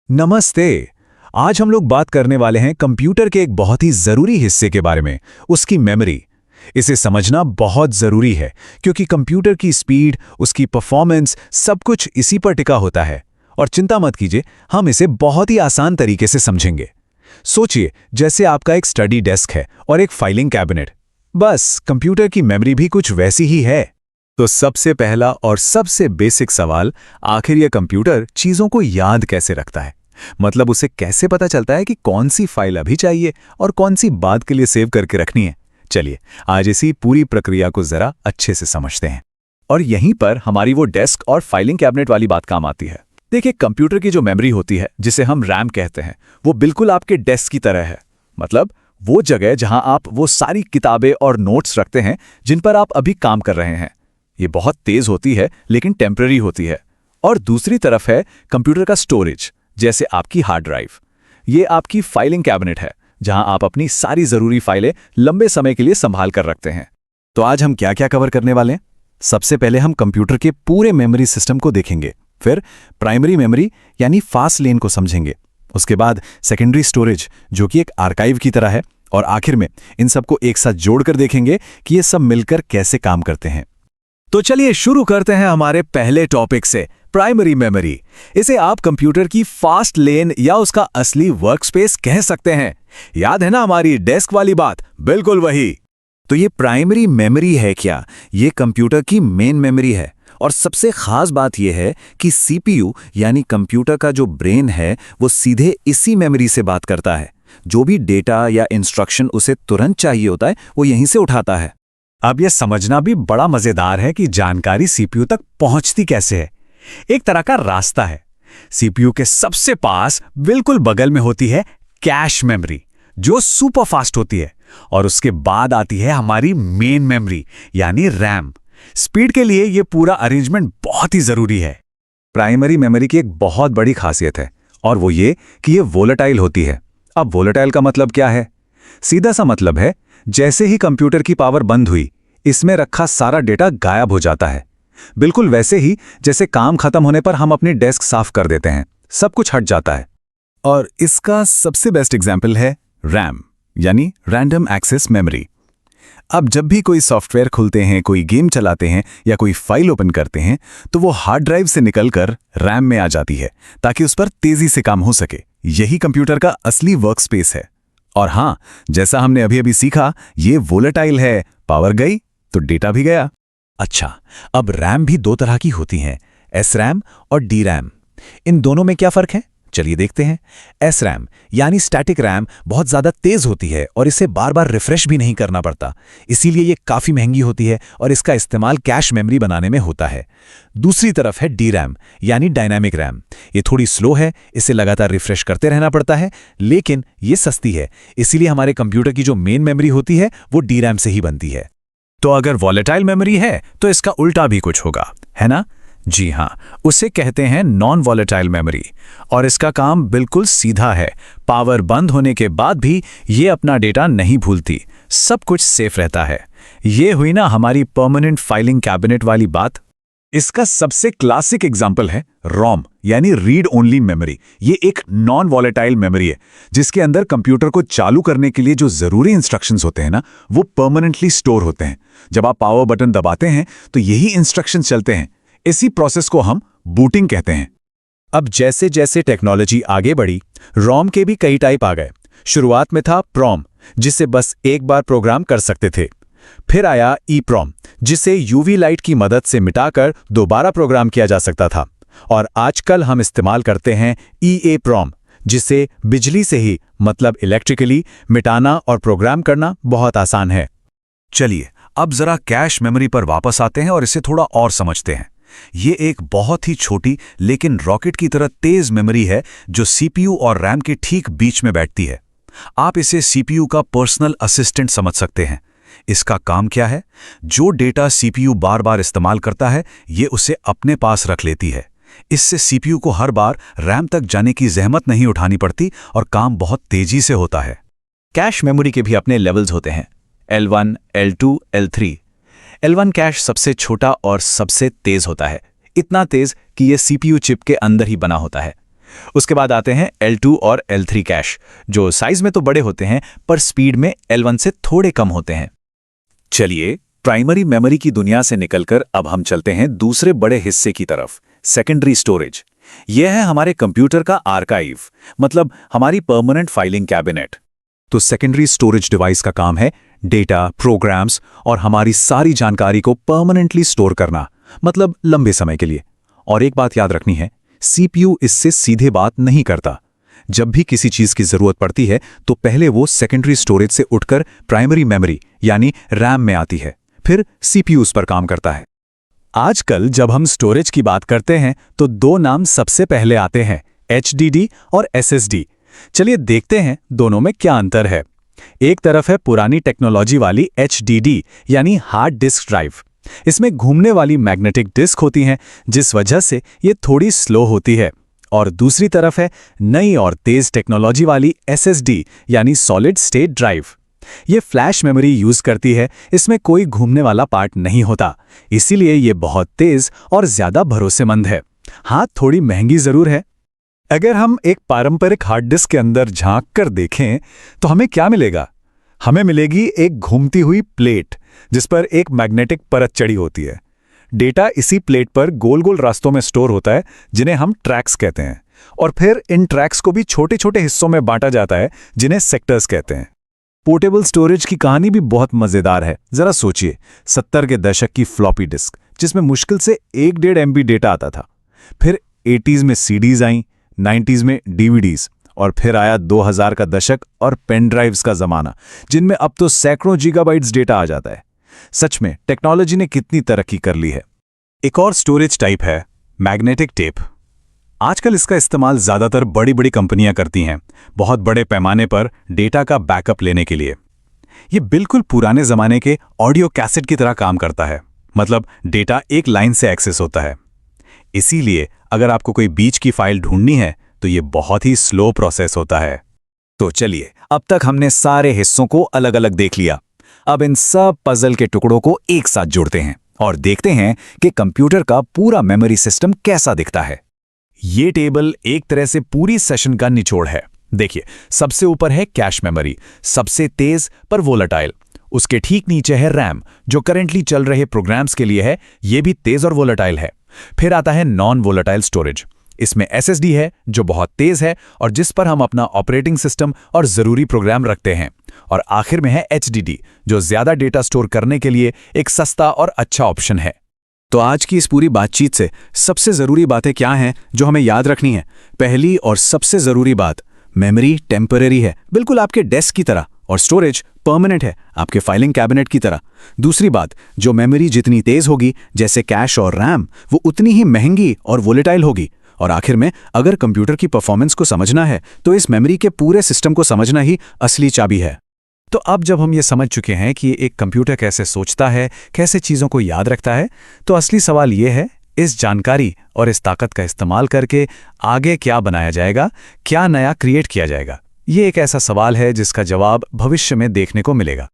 नमस्ते। आज हम लोग बात करने वाले हैं कंप्यूटर के एक बहुत ही ज़रूरी हिस्से के बारे में, उसकी मेमोरी। इसे समझना बहुत ज़रूरी है क्योंकि कंप्यूटर की स्पीड, उसकी परफॉर्मेंस, सब कुछ इसी पर टिका होता है। और चिंता मत कीजिए, हम इसे बहुत ही आसान तरीके से समझेंगे। सोचिए, जैसे आपका एक स्टडी डेस्क है और एक फाइलिंग कैबिनेट। बस कंप्यूटर की मेमोरी भी कुछ वैसी ही है। तो सबसे पहला और सबसे बेसिक सवाल, आखिर यह कंप्यूटर चीज़ों को याद कैसे रखता है? मतलब उसे कैसे पता चलता है कि कौन सी फाइल अभी चाहिए और कौन सी बाद के लिए सेव करके रखनी है? चलिए आज इसी पूरी प्रक्रिया को जरा अच्छे से समझते हैं। और यहीं पर हमारी वो डेस्क और फाइलिंग कैबिनेट वाली बात काम आती है। देखिए, कंप्यूटर की जो मेमोरी होती है, जिसे हम रैम कहते हैं, वो बिल्कुल आपके डेस्क की तरह है। मतलब वो जगह जहां आप वो सारी किताबें और नोट्स रखते हैं जिन पर आप अभी काम कर रहे हैं। ये बहुत तेज होती है लेकिन टेम्पररी होती है। और दूसरी तरफ है कंप्यूटर का स्टोरेज, जैसे आपकी हार्ड ड्राइव। ये आपकी फाइलिंग कैबिनेट है जहां आप अपनी सारी जरूरी फाइलें लंबे समय के लिए संभाल कर रखते हैं। तो आज हम क्या क्या कवर करने वाले हैं? सबसे पहले हम कंप्यूटर के पूरे मेमोरी सिस्टम को देखेंगे, फिर प्राइमरी मेमोरी यानी फास्ट लेन को समझेंगे, उसके बाद सेकेंडरी स्टोरेज जो कि एक आर्काइव की तरह है, और आखिर में इन सबको एक साथ जोड़कर देखेंगे कि ये सब मिलकर कैसे काम करते हैं। तो चलिए शुरू करते हैं हमारे पहले टॉपिक से, प्राइमरी मेमोरी। इसे आप कंप्यूटर की फास्ट लेन या उसका असली वर्कस्पेस कह सकते हैं। याद है ना हमारी डेस्क वाली बात? बिल्कुल वही। तो ये प्राइमरी मेमोरी है क्या? ये कंप्यूटर की मेन मेमोरी है। और सबसे खास बात यह है कि सीपीयू यानी कंप्यूटर का जो ब्रेन है, वो सीधे इसी मेमोरी से बात करता है। जो भी डेटा या इंस्ट्रक्शन उसे तुरंत चाहिए होता है, वो यहीं से उठाता है। अब यह समझना भी बड़ा मजेदार है कि जानकारी सीपीयू तक पहुंचती कैसे है। एक तरह का रास्ता है। सीपीयू के सबसे पास बिल्कुल बगल में होती है कैश मेमोरी, जो सुपर फास्ट होती है। और उसके बाद आती है हमारी मेन मेमोरी यानी रैम। स्पीड के लिए यह पूरा अरेंजमेंट बहुत ही जरूरी है। प्राइमरी मेमोरी की एक बहुत बड़ी खासियत है, और वो ये कि ये वोलेटाइल होती है। अब वोलेटाइल का मतलब क्या है? सीधा सा मतलब है, जैसे ही कंप्यूटर की पावर बंद हुई, इसमें रखा सारा डेटा गायब हो जाता है। बिल्कुल वैसे ही जैसे काम खत्म होने पर हम अपनी डेस्क साफ कर देते हैं, सब कुछ हट जाता है। और इसका सबसे बेस्ट एग्जाम्पल है रैम यानी रैंडम एक्सेस मेमोरी। अब जब भी कोई सॉफ्टवेयर खुलते हैं, कोई गेम चलाते हैं या कोई फाइल ओपन करते हैं, तो वो हार्ड ड्राइव से निकलकर रैम में आ जाती है ताकि उस पर तेजी से काम हो सके। यही कंप्यूटर का असली वर्कस्पेस है। और हां, जैसा हमने अभी अभी सीखा, ये वोलेटाइल है। पावर गई तो डेटा भी गया। अच्छा, अब रैम भी दो तरह की होती हैं, एस रैम और डी रैम। इन दोनों में क्या फर्क है? चलिए देखते हैं। एस रैम यानी स्टैटिक रैम बहुत ज्यादा तेज होती है और इसे बार बार रिफ्रेश भी नहीं करना पड़ता, इसीलिए ये काफी महंगी होती है और इसका इस्तेमाल कैश मेमोरी बनाने में होता है। दूसरी तरफ है डी रैम यानी डायनामिक रैम। ये थोड़ी स्लो है, इसे लगातार रिफ्रेश करते रहना पड़ता है, लेकिन ये सस्ती है, इसीलिए हमारे कंप्यूटर की जो मेन मेमोरी होती है वो डी रैम से ही बनती है। तो अगर वॉलेटाइल मेमोरी है तो इसका उल्टा भी कुछ होगा, है ना? जी हां, उसे कहते हैं नॉन वॉलेटाइल मेमोरी। और इसका काम बिल्कुल सीधा है। पावर बंद होने के बाद भी ये अपना डेटा नहीं भूलती, सब कुछ सेफ रहता है। ये हुई ना हमारी परमानेंट फाइलिंग कैबिनेट वाली बात। इसका सबसे क्लासिक एग्जाम्पल है रोम यानी रीड ओनली मेमोरी। ये एक नॉन वॉलेटाइल मेमोरी है जिसके अंदर कंप्यूटर को चालू करने के लिए जो जरूरी इंस्ट्रक्शंस होते हैं ना, वो परमानेंटली स्टोर होते हैं। जब आप पावर बटन दबाते हैं तो यही इंस्ट्रक्शंस चलते हैं। इसी प्रोसेस को हम बूटिंग कहते हैं। अब जैसे जैसे टेक्नोलॉजी आगे बढ़ी, रोम के भी कई टाइप आ गए। शुरुआत में था प्रॉम, जिसे बस एक बार प्रोग्राम कर सकते थे। फिर आया ईप्रॉम, जिसे यूवी लाइट की मदद से मिटाकर दोबारा प्रोग्राम किया जा सकता था। और आजकल हम इस्तेमाल करते हैं ईएप्रॉम, जिसे बिजली से ही मतलब इलेक्ट्रिकली मिटाना और प्रोग्राम करना बहुत आसान है। चलिए अब जरा कैश मेमोरी पर वापस आते हैं और इसे थोड़ा और समझते हैं। ये एक बहुत ही छोटी लेकिन रॉकेट की तरह तेज मेमोरी है जो सीपीयू और रैम के ठीक बीच में बैठती है। आप इसे सीपीयू का पर्सनल असिस्टेंट समझ सकते हैं। इसका काम क्या है? जो डेटा सीपीयू बार बार इस्तेमाल करता है, ये उसे अपने पास रख लेती है। इससे सीपीयू को हर बार रैम तक जाने की जहमत नहीं उठानी पड़ती और काम बहुत तेजी से होता है। कैश मेमोरी के भी अपने लेवल्स होते हैं, L1, L2, L3। L1 cash सबसे छोटा और सबसे तेज होता है, इतना तेज कि यह सीपीयू चिप के अंदर ही बना होता है। उसके बाद आते हैं L2 और L3 कैश, जो साइज में तो बड़े होते हैं पर स्पीड में L1 से थोड़े कम होते हैं। चलिए, प्राइमरी मेमोरी की दुनिया से निकलकर अब हम चलते हैं दूसरे बड़े हिस्से की तरफ, सेकेंडरी स्टोरेज। यह है हमारे कंप्यूटर का आर्काइव, मतलब हमारी परमानेंट फाइलिंग कैबिनेट। तो सेकेंडरी स्टोरेज डिवाइस का काम है डेटा, प्रोग्राम्स और हमारी सारी जानकारी को परमानेंटली स्टोर करना, मतलब लंबे समय के लिए। और एक बात याद रखनी है, सीपीयू इससे सीधे बात नहीं करता। जब भी किसी चीज की जरूरत पड़ती है तो पहले वो सेकेंडरी स्टोरेज से उठकर प्राइमरी मेमोरी यानी रैम में आती है, फिर सीपीयू उस पर काम करता है। आजकल जब हम स्टोरेज की बात करते हैं तो दो नाम सबसे पहले आते हैं, एचडीडी और एसएसडी। चलिए देखते हैं दोनों में क्या अंतर है। एक तरफ है पुरानी टेक्नोलॉजी वाली एचडीडी यानी हार्ड डिस्क ड्राइव। इसमें घूमने वाली मैग्नेटिक डिस्क होती हैं, जिस वजह से ये थोड़ी स्लो होती है। और दूसरी तरफ है नई और तेज टेक्नोलॉजी वाली एसएसडी यानी सॉलिड स्टेट ड्राइव। ये फ्लैश मेमोरी यूज करती है, इसमें कोई घूमने वाला पार्ट नहीं होता, इसीलिए ये बहुत तेज और ज्यादा भरोसेमंद है। हाँ, थोड़ी महंगी जरूर है। अगर हम एक पारंपरिक हार्ड डिस्क के अंदर झांक कर देखें तो हमें क्या मिलेगा? हमें मिलेगी एक घूमती हुई प्लेट जिस पर एक मैग्नेटिक परत चढ़ी होती है। डेटा इसी प्लेट पर गोल गोल रास्तों में स्टोर होता है, जिन्हें हम ट्रैक्स कहते हैं। और फिर इन ट्रैक्स को भी छोटे छोटे हिस्सों में बांटा जाता है, जिन्हें सेक्टर्स कहते हैं। पोर्टेबल स्टोरेज की कहानी भी बहुत मजेदार है। जरा सोचिए, 70 के दशक की फ्लॉपी डिस्क जिसमें मुश्किल से 1-1.5 MB डेटा आता था। फिर 80s में सीडीज आई, 90s में डीवीडीज, और फिर आया 2000 का दशक और पेन ड्राइव्स का जमाना, जिनमें अब तो सैकड़ों गीगाबाइट्स डेटा आ जाता है। सच में टेक्नोलॉजी ने कितनी तरक्की कर ली है। एक और स्टोरेज टाइप है मैग्नेटिक टेप। आजकल इसका इस्तेमाल ज्यादातर बड़ी बड़ी कंपनियां करती हैं, बहुत बड़े पैमाने पर डेटा का बैकअप लेने के लिए। यह बिल्कुल पुराने जमाने के ऑडियो कैसेट की तरह काम करता है, मतलब डेटा एक लाइन से एक्सेस होता है। इसीलिए अगर आपको कोई बीच की फाइल ढूंढनी है तो यह बहुत ही स्लो प्रोसेस होता है। तो चलिए, अब तक हमने सारे हिस्सों को अलग अलग देख लिया। अब इन सब पजल के टुकड़ों को एक साथ जोड़ते हैं और देखते हैं कि कंप्यूटर का पूरा मेमोरी सिस्टम कैसा दिखता है। ये टेबल एक तरह से पूरी सेशन का निचोड़ है। देखिए, सबसे ऊपर है कैश मेमोरी, सबसे तेज पर वोलेटाइल। उसके ठीक नीचे है रैम, जो करंटली चल रहे प्रोग्राम्स के लिए है, ये भी तेज और वोलेटाइल है। फिर आता है नॉन वोलेटाइल स्टोरेज। इसमें एसएसडी है, जो बहुत तेज है और जिस पर हम अपना ऑपरेटिंग सिस्टम और जरूरी प्रोग्राम रखते हैं। और आखिर में है एचडीडी, जो ज्यादा डेटा स्टोर करने के लिए एक सस्ता और अच्छा ऑप्शन है। तो आज की इस पूरी बातचीत से सबसे जरूरी बातें क्या हैं जो हमें याद रखनी है? पहली और सबसे जरूरी बात, मेमोरी टेम्परेरी है, बिल्कुल आपके डेस्क की तरह, और स्टोरेज परमानेंट है, आपके फाइलिंग कैबिनेट की तरह। दूसरी बात, जो मेमोरी जितनी तेज होगी, जैसे कैश और रैम, वो उतनी ही महंगी और वोलेटाइल होगी। और आखिर में, अगर कंप्यूटर की परफॉर्मेंस को समझना है तो इस मेमोरी के पूरे सिस्टम को समझना ही असली चाबी है। तो अब जब हम ये समझ चुके हैं कि एक कंप्यूटर कैसे सोचता है, कैसे चीज़ों को याद रखता है, तो असली सवाल ये है, इस जानकारी और इस ताकत का इस्तेमाल करके आगे क्या बनाया जाएगा, क्या नया क्रिएट किया जाएगा? ये एक ऐसा सवाल है जिसका जवाब भविष्य में देखने को मिलेगा।